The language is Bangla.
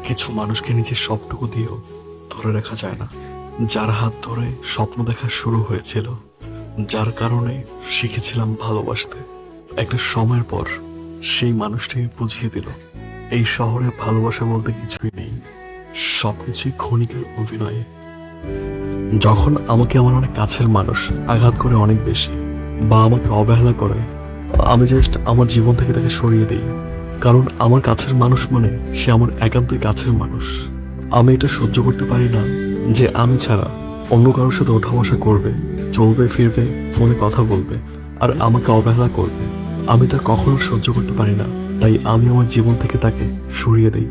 কিছু মানুষকে নিজের সবটুকু দিয়েও ধরে রাখা যায় না। যার হাত ধরে স্বপ্ন দেখা শুরু হয়েছিল, যার কারণে শিখেছিলাম ভালোবাসতে, একটা সময়ের পর সেই মানুষটি বুঝিয়ে দিল এই শহরে ভালোবাসা বলতে কিছুই নেই, সবকিছুই ক্ষণিকের অভিনয়। যখন আমাকে আমার অনেক কাছের মানুষ আঘাত করে অনেক বেশি, বা আমাকে অবহেলা করে, আমি জাস্ট আমার জীবন থেকে তাকে সরিয়ে দিই। কারণ আমার কাছের মানুষ মানে সে আমার একান্তই কাছের মানুষ। আমি এটা সহ্য করতে পারি না যে আমি ছাড়া অন্য কারোর সাথে ওঠা বসা করবে, চলবে ফিরবে, ফোনে কথা বলবে, আর আমাকে অবহেলা করবে। আমি তা কখনো সহ্য করতে পারি না, তাই আমি আমার জীবন থেকে তাকে সরিয়ে দিই।